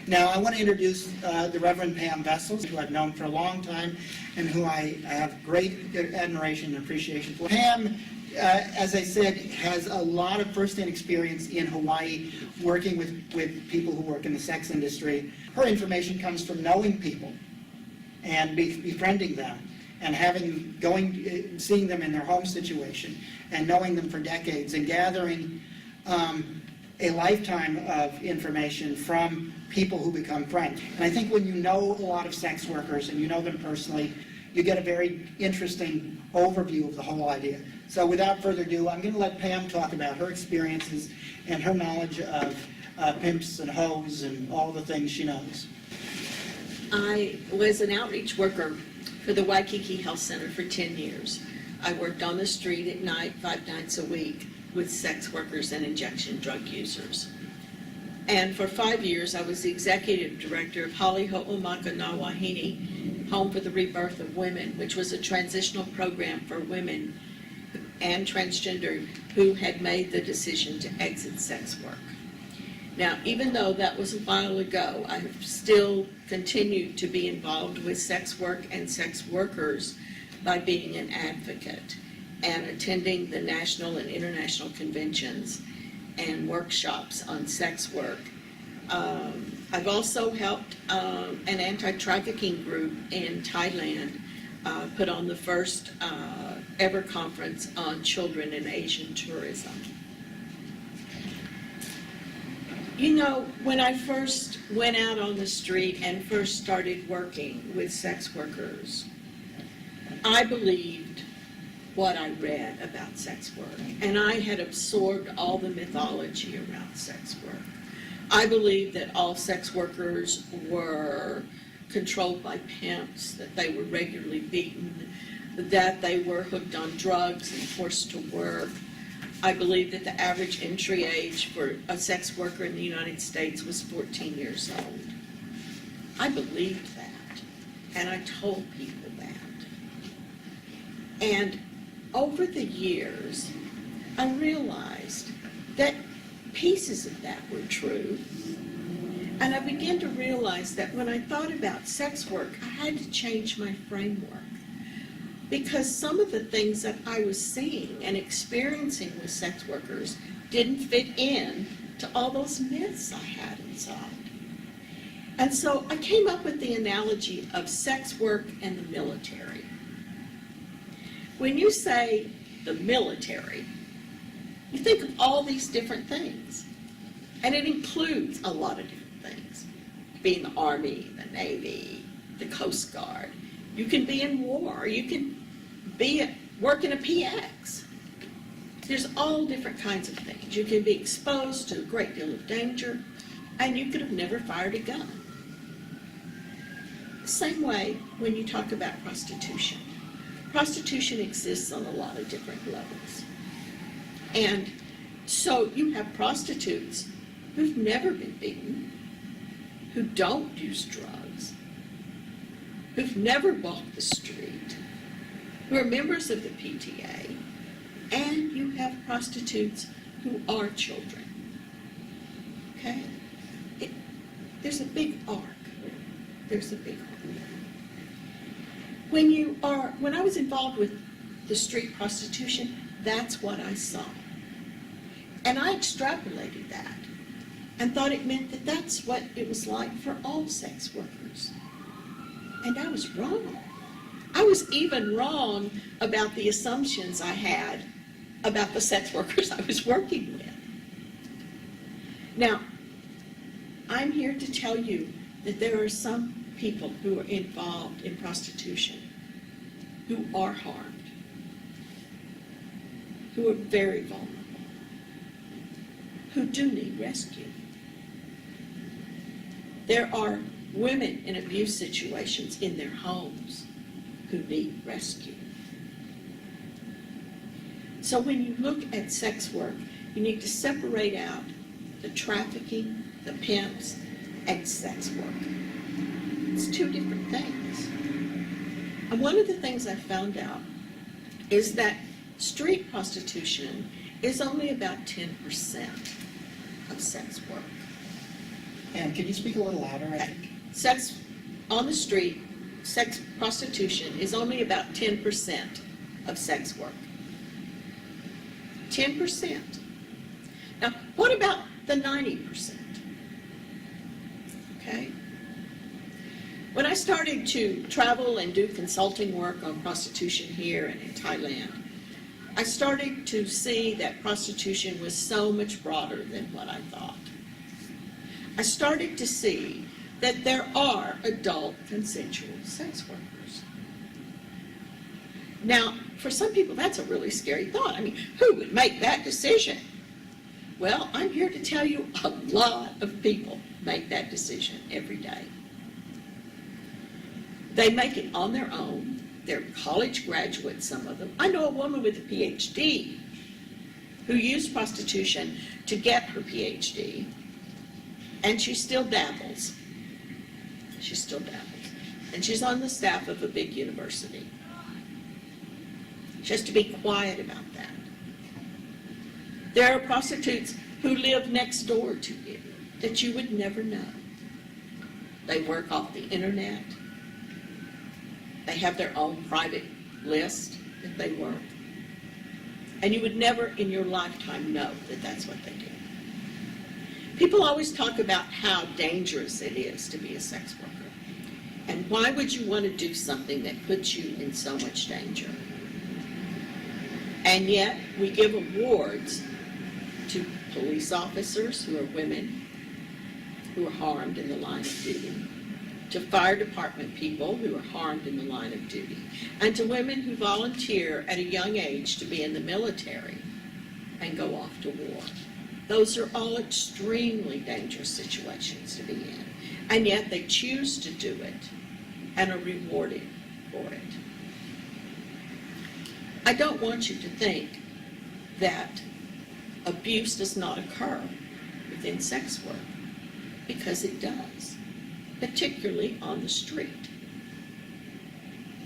Now, I want to introduce the Reverend Pam Vessels, who I've known for a long time and who I have great admiration and appreciation for. Pam, as I said, has a lot of first-hand experience in Hawaii working with people who work in the sex industry. Her information comes from knowing people and befriending them and seeing them in their home situation and knowing them for decades and gathering a lifetime of information from people who become friends. And I think when you know a lot of sex workers and you know them personally, you get a very interesting overview of the whole idea. So without further ado, I'm going to let Pam talk about her experiences and her knowledge of pimps and hoes and all the things she knows. I was an outreach worker for the Waikiki Health Center for 10 years. I worked on the street at night, 5 nights a week, with sex workers and injection drug users. And for 5 years, I was the executive director of Hale Hoomaka Na Wahine, Home for the Rebirth of Women, which was a transitional program for women and transgender who had made the decision to exit sex work. Now, even though that was a while ago, I have still continued to be involved with sex work and sex workers by being an advocate and attending the national and international conventions and workshops on sex work. I've also helped an anti-trafficking group in Thailand put on the first ever conference on children and Asian tourism. You know, when I first went out on the street and first started working with sex workers, I believed what I read about sex work, and I had absorbed all the mythology around sex work. I believed that all sex workers were controlled by pimps, that they were regularly beaten, that they were hooked on drugs and forced to work. I believed that the average entry age for a sex worker in the United States was 14 years old. I believed that, and I told people that. And over the years, I realized that pieces of that were true. And I began to realize that when I thought about sex work, I had to change my framework. Because some of the things that I was seeing and experiencing with sex workers didn't fit in to all those myths I had inside. And so I came up with the analogy of sex work and the military. When you say the military, you think of all these different things. And it includes a lot of different things. Being the Army, the Navy, the Coast Guard. You can be in war. You can work in a PX. There's all different kinds of things. You can be exposed to a great deal of danger, and you could have never fired a gun. Same way when you talk about prostitution. Prostitution exists on a lot of different levels. And so you have prostitutes who've never been beaten, who don't use drugs, who've never walked the street, who are members of the PTA, and you have prostitutes who are children. Okay? There's a big arc. There's a big arc. When I was involved with the street prostitution, that's what I saw. And I extrapolated that and thought it meant that that's what it was like for all sex workers. And I was wrong. I was even wrong about the assumptions I had about the sex workers I was working with. Now, I'm here to tell you that there are some people who are involved in prostitution who are harmed, who are very vulnerable, who do need rescue. There are women in abuse situations in their homes who need rescue. So when you look at sex work, you need to separate out the trafficking, the pimps, and sex work. It's two different things. And one of the things I found out is that street prostitution is only about 10% of sex work. And can you speak a little louder, I think? Sex on the street, sex prostitution is only about 10% of sex work. 10%. Now, what about the 90%? Okay? When I started to travel and do consulting work on prostitution here and in Thailand, I started to see that prostitution was so much broader than what I thought. I started to see that there are adult consensual sex workers. Now, for some people, that's a really scary thought. I mean, who would make that decision? Well, I'm here to tell you a lot of people make that decision every day. They make it on their own. They're college graduates, some of them. I know a woman with a PhD who used prostitution to get her PhD, and she still dabbles. She still dabbles. And she's on the staff of a big university. She has to be quiet about that. There are prostitutes who live next door to you that you would never know. They work off the internet. They have their own private list that they work. And you would never in your lifetime know that that's what they do. People always talk about how dangerous it is to be a sex worker. And why would you want to do something that puts you in so much danger? And yet, we give awards to police officers who are women who are harmed in the line of duty, to fire department people who are harmed in the line of duty, and to women who volunteer at a young age to be in the military and go off to war. Those are all extremely dangerous situations to be in, and yet they choose to do it and are rewarded for it. I don't want you to think that abuse does not occur within sex work, because it does, particularly on the street.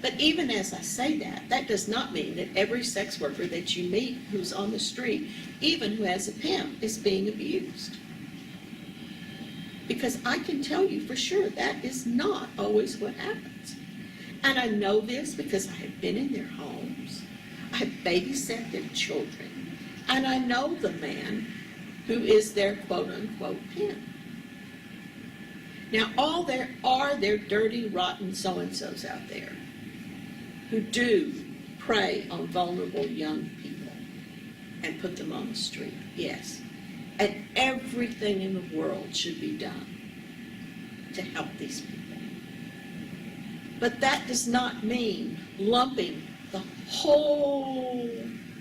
But even as I say that, that does not mean that every sex worker that you meet who's on the street, even who has a pimp, is being abused. Because I can tell you for sure that is not always what happens. And I know this because I have been in their homes. I have babysat their children. And I know the man who is their quote-unquote pimp. Now, there are dirty, rotten so-and-sos out there who do prey on vulnerable young people and put them on the street, yes. And everything in the world should be done to help these people. But that does not mean lumping the whole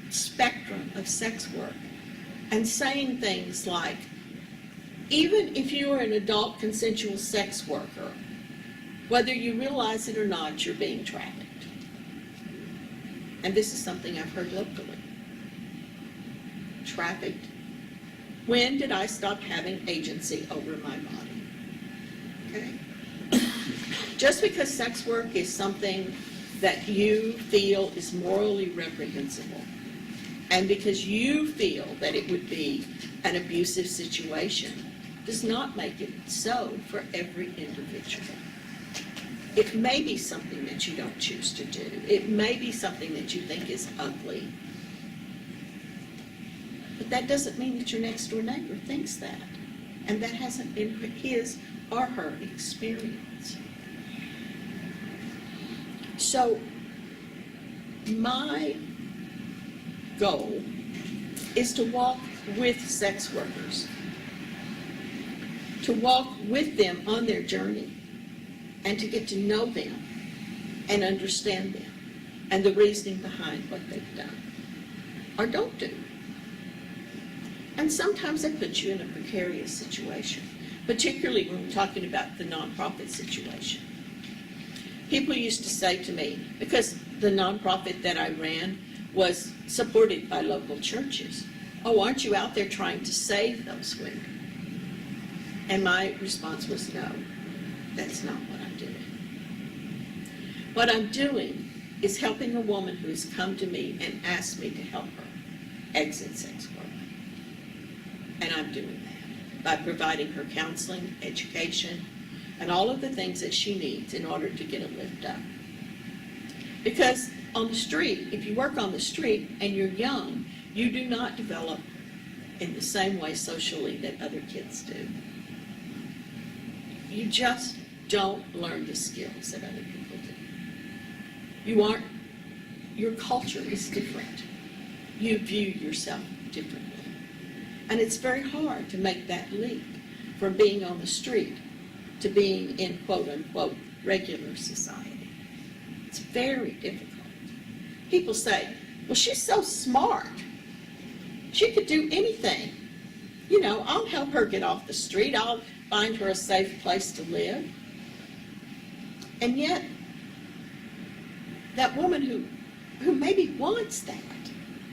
spectrum of sex work and saying things like, even if you are an adult consensual sex worker, whether you realize it or not, you're being trafficked. And this is something I've heard locally. Trafficked. When did I stop having agency over my body? Okay? Just because sex work is something that you feel is morally reprehensible, and because you feel that it would be an abusive situation, does not make it so for every individual. It may be something that you don't choose to do. It may be something that you think is ugly. But that doesn't mean that your next door neighbor thinks that. And that hasn't been his or her experience. So, my goal is to walk with sex workers, to walk with them on their journey, and to get to know them and understand them and the reasoning behind what they've done or don't do. And sometimes that puts you in a precarious situation, particularly when we're talking about the nonprofit situation. People used to say to me, because the nonprofit that I ran was supported by local churches, "Oh, aren't you out there trying to save those women?" And my response was, no, that's not what I'm doing. What I'm doing is helping a woman who has come to me and asked me to help her exit sex work. And I'm doing that by providing her counseling, education, and all of the things that she needs in order to get a lift up. Because on the street, if you work on the street and you're young, you do not develop in the same way socially that other kids do. You just don't learn the skills that other people do. Your culture is different. You view yourself differently. And it's very hard to make that leap from being on the street to being in quote-unquote regular society. It's very difficult. People say, well, she's so smart. She could do anything. You know, I'll help her get off the street. I'll find her a safe place to live. And yet, that woman who maybe wants that,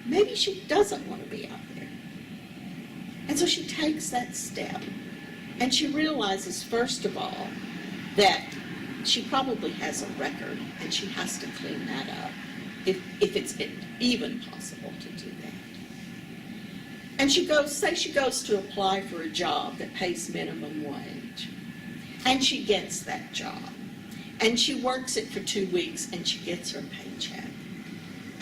maybe she doesn't want to be out there. And so she takes that step. And she realizes, first of all, that she probably has a record and she has to clean that up, if it's even possible to do that. And she goes to apply for a job that pays minimum wage. And she gets that job. And she works it for 2 weeks and she gets her paycheck.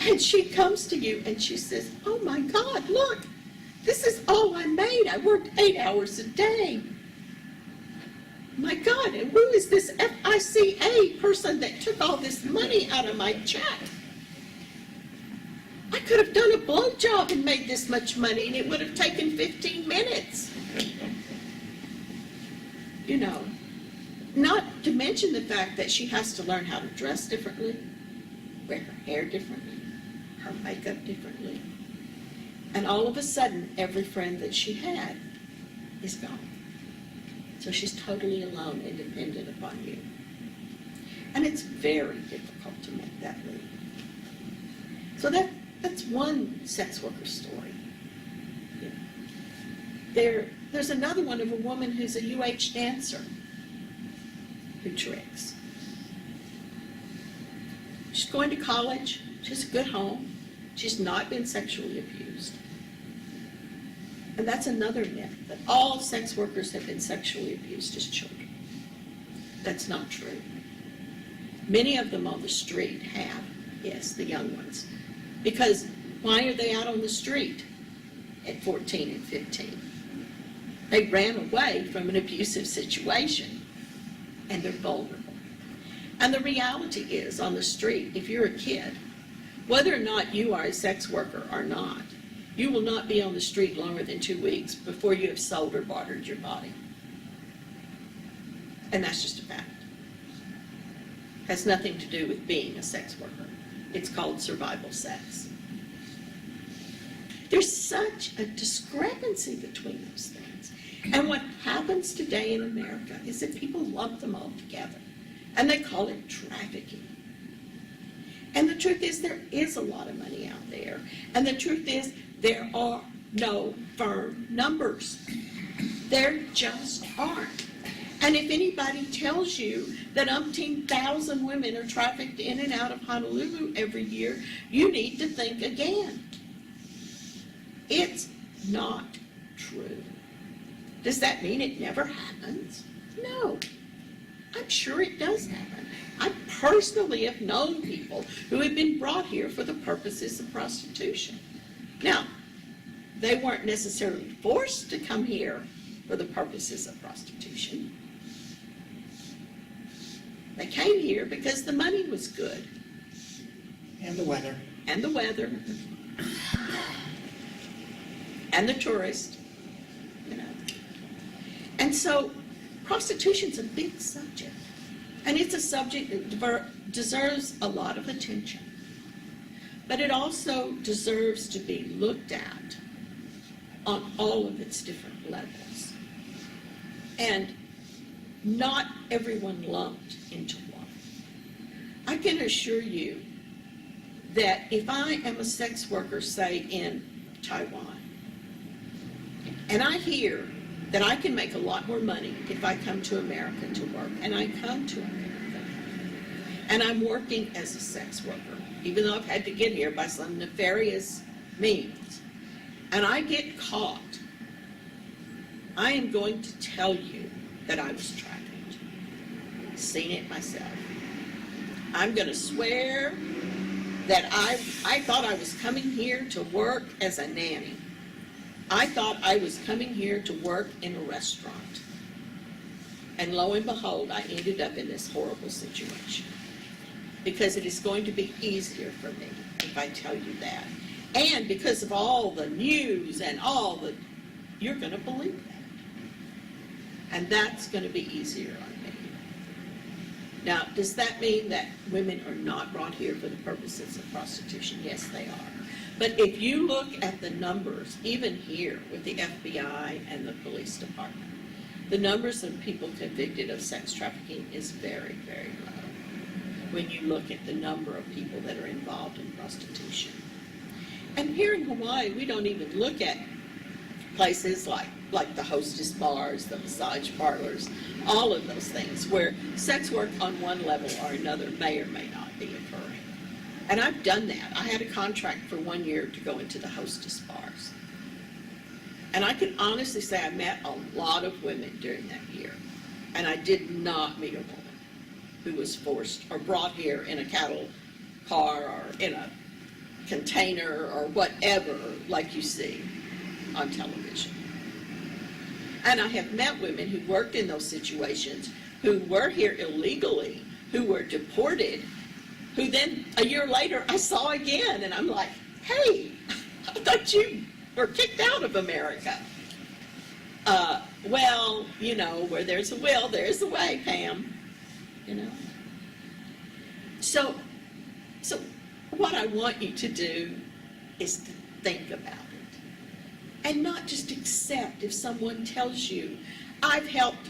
And she comes to you and she says, oh my God, look, this is all I made. I worked 8 hours a day. My God, and who is this FICA person that took all this money out of my check? I could have done a blowjob and made this much money, and it would have taken 15 minutes. You know, not to mention the fact that she has to learn how to dress differently, wear her hair differently, her makeup differently. And all of a sudden, every friend that she had is gone. So she's totally alone and dependent upon you. And it's very difficult to make that leap. So that's one sex worker story. There's another one of a woman who's a UH dancer who tricks. She's going to college. She has a good home. She's not been sexually abused. And that's another myth, that all sex workers have been sexually abused as children. That's not true. Many of them on the street have, yes, the young ones. Because why are they out on the street at 14 and 15? They ran away from an abusive situation, and they're vulnerable. And the reality is, on the street, if you're a kid, whether or not you are a sex worker or not, you will not be on the street longer than 2 weeks before you have sold or bartered your body. And that's just a fact. Has nothing to do with being a sex worker. It's called survival sex. There's such a discrepancy between those things. And what happens today in America is that people lump them all together, and they call it trafficking. And the truth is, there is a lot of money out there. And the truth is, there are no firm numbers. There just aren't. And if anybody tells you that umpteen thousand women are trafficked in and out of Honolulu every year, you need to think again. It's not true. Does that mean it never happens? No. I'm sure it does happen. I personally have known people who have been brought here for the purposes of prostitution. Now, they weren't necessarily forced to come here for the purposes of prostitution. They came here because the money was good. And the weather. And the weather. And the tourist. You know. And so, prostitution's a big subject. And it's a subject that deserves a lot of attention. But it also deserves to be looked at on all of its different levels. And not everyone lumped into one. I can assure you that if I am a sex worker, say in Taiwan, and I hear that I can make a lot more money if I come to America to work, and I come to America, and I'm working as a sex worker, even though I've had to get here by some nefarious means, and I get caught I am going to tell you that I was trafficked. Seen it myself. I'm going to swear that I thought I was coming here to work as a nanny. I thought I was coming here to work in a restaurant. And lo and behold, I ended up in this horrible situation. Because it is going to be easier for me if I tell you that. And because of all the news and you're going to believe that. And that's going to be easier on me. Now, does that mean that women are not brought here for the purposes of prostitution? Yes, they are. But if you look at the numbers, even here with the FBI and the police department, the numbers of people convicted of sex trafficking is very, very low when you look at the number of people that are involved in prostitution. And here in Hawaii, we don't even look at places like the hostess bars, the massage parlors, all of those things where sex work on one level or another may or may not be occurring. And I've done that. I had a contract for 1 year to go into the hostess bars. And I can honestly say I met a lot of women during that year. And I did not meet a woman who was forced or brought here in a cattle car or in a container or whatever like you see on television. And I have met women who worked in those situations, who were here illegally, who were deported, who then a year later I saw again, and I'm like, hey, I thought you were kicked out of America. Well, you know, where there's a will, there's a way, Pam, you know. So what I want you to do is to think about it. And not just accept if someone tells you, I've helped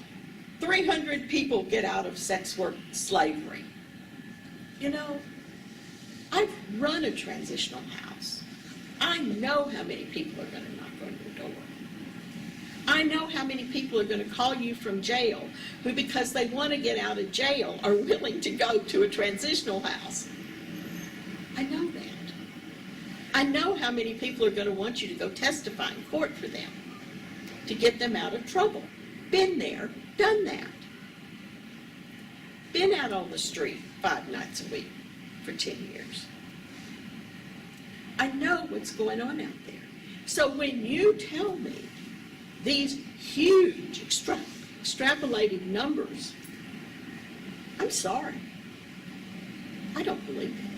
300 people get out of sex work slavery. You know, I've run a transitional house. I know how many people are going to knock on your door. I know how many people are going to call you from jail who, because they want to get out of jail, are willing to go to a transitional house. I know that. I know how many people are going to want you to go testify in court for them to get them out of trouble. Been there, done that. Been out on the street 5 nights a week for 10 years. I know what's going on out there. So when you tell me these huge extrapolated numbers, I'm sorry. I don't believe it.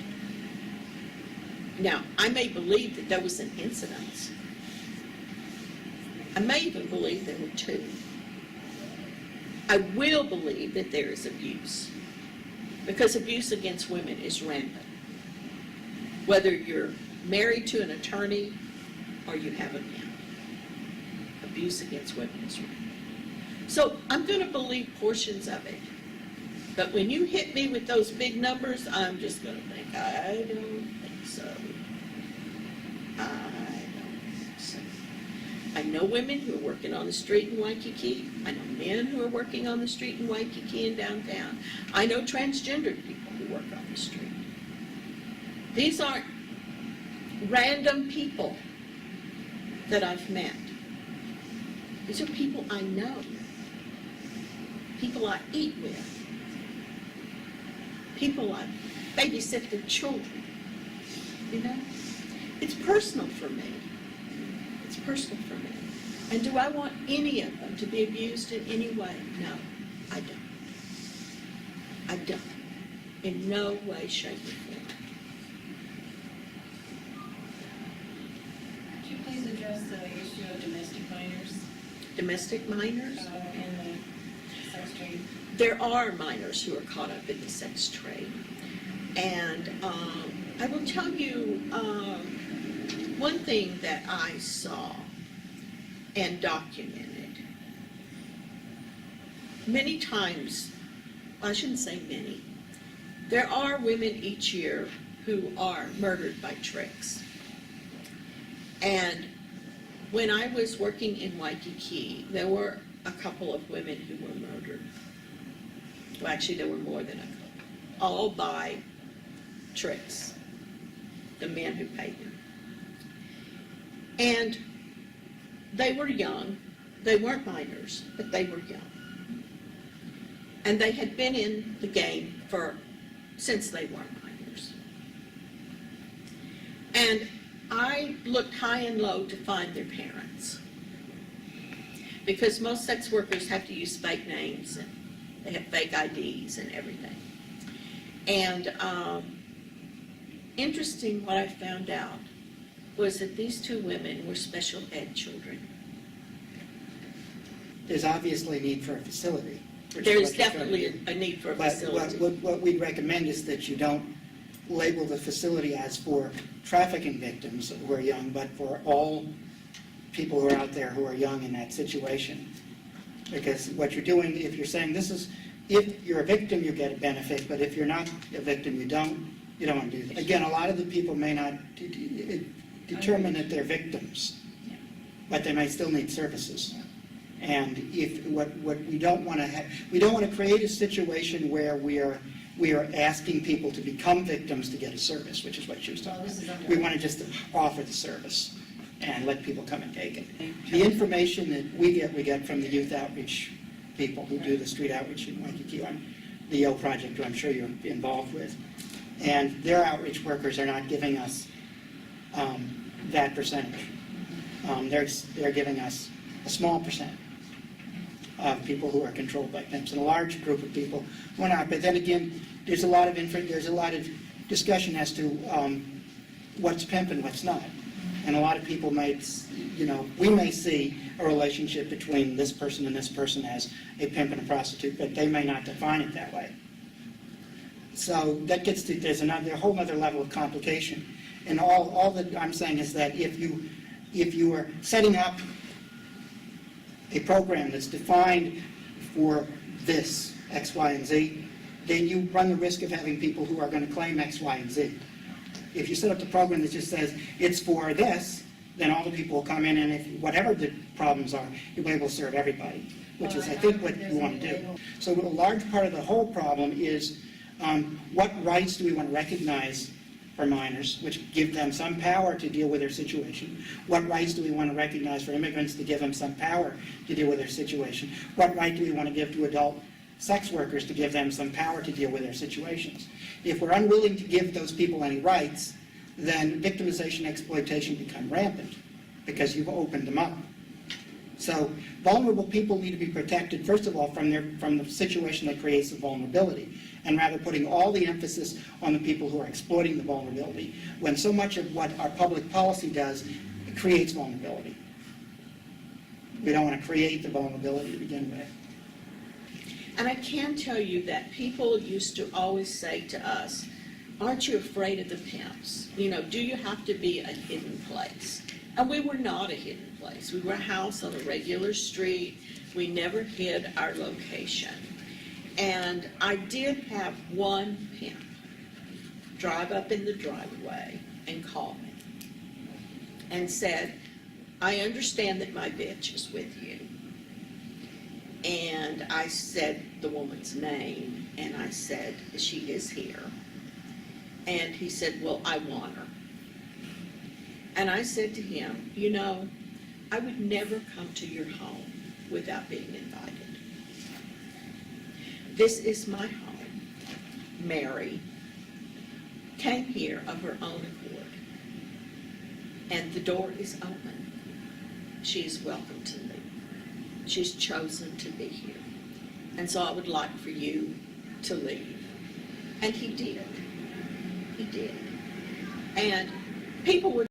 Now, I may believe that there was an incident. I may even believe there were 2. I will believe that there is abuse, because abuse against women is rampant. Whether you're married to an attorney or you have a man, abuse against women is rampant. So I'm going to believe portions of it. But when you hit me with those big numbers, I'm just going to think, I don't think so. I don't think so. I know women who are working on the street in Waikiki. I know men who are working on the street in Waikiki and downtown. I know transgendered people who work on the street. These aren't random people that I've met. These are people I know. People I eat with. People I babysit their children. You know? It's personal for me. It's personal for me. And do I want any of them to be abused in any way? No, I don't. I don't. In no way, shape, or form. Could you please address the issue of domestic minors? Domestic minors? In the sex trade? There are minors who are caught up in the sex trade. And I will tell you one thing that I saw and documented. Many times, I shouldn't say many, there are women each year who are murdered by tricks. And when I was working in Waikiki, there were a couple of women who were murdered. Well, actually, there were more than a couple. All by tricks, the men who paid them. And they were young. They weren't minors, but they were young. And they had been in the game since they weren't minors. And I looked high and low to find their parents. Because most sex workers have to use fake names and they have fake IDs and everything. And interesting, what I found out was that these two women were special ed children. There's obviously a need for a facility. which is There is what you're trying to definitely do. a need for a But facility. what we'd recommend is that you don't label the facility as for trafficking victims who are young, but for all people who are out there who are young in that situation. Because what you're doing, if you're saying if you're a victim, you get a benefit, but if you're not a victim, you don't want to do that. Again, a lot of the people may not determine that they're victims, but they may still need services. And what we don't want to have, we don't want to create a situation where we are asking people to become victims to get a service, which is what she was talking about. We want to just offer the service and let people come and take it. The information that we get from the youth outreach people who do the street outreach in Waikiki, the Yo Project, who I'm sure you're involved with. And their outreach workers are not giving us that percentage. They're giving us a small percent of people who are controlled by pimps, and a large group of people who are not. But then again, there's a lot of discussion as to what's pimp and what's not. And a lot of people we may see a relationship between this person and this person as a pimp and a prostitute, but they may not define it that way. So that gets to, there's a whole other level of complication. And all that I'm saying is that if you are setting up a program that's defined for this, X, Y, and Z, then you run the risk of having people who are going to claim X, Y, and Z. If you set up the program that just says it's for this, then all the people will come in, and if whatever the problems are, you'll be able to serve everybody, which is, I think, what you want to do. So a large part of the whole problem is what rights do we want to recognize for minors, which give them some power to deal with their situation? What rights do we want to recognize for immigrants to give them some power to deal with their situation? What right do we want to give to adult sex workers to give them some power to deal with their situations? If we're unwilling to give those people any rights, then victimization and exploitation become rampant because you've opened them up. So vulnerable people need to be protected, first of all, from the situation that creates the vulnerability, and rather putting all the emphasis on the people who are exploiting the vulnerability, when so much of what our public policy does creates vulnerability. We don't want to create the vulnerability to begin with. And I can tell you that people used to always say to us, aren't you afraid of the pimps? Do you have to be a hidden place? And we were not a hidden place. We were a house on a regular street. We never hid our location. And I did have one pimp drive up in the driveway and call me and said, I understand that my bitch is with you. And I said the woman's name, and I said, she is here. And he said, well, I want her. And I said to him, I would never come to your home without being invited. This is my home. Mary came here of her own accord. And the door is open. She is welcome to me. She's chosen to be here. And so I would like for you to leave. And he did. He did. And people would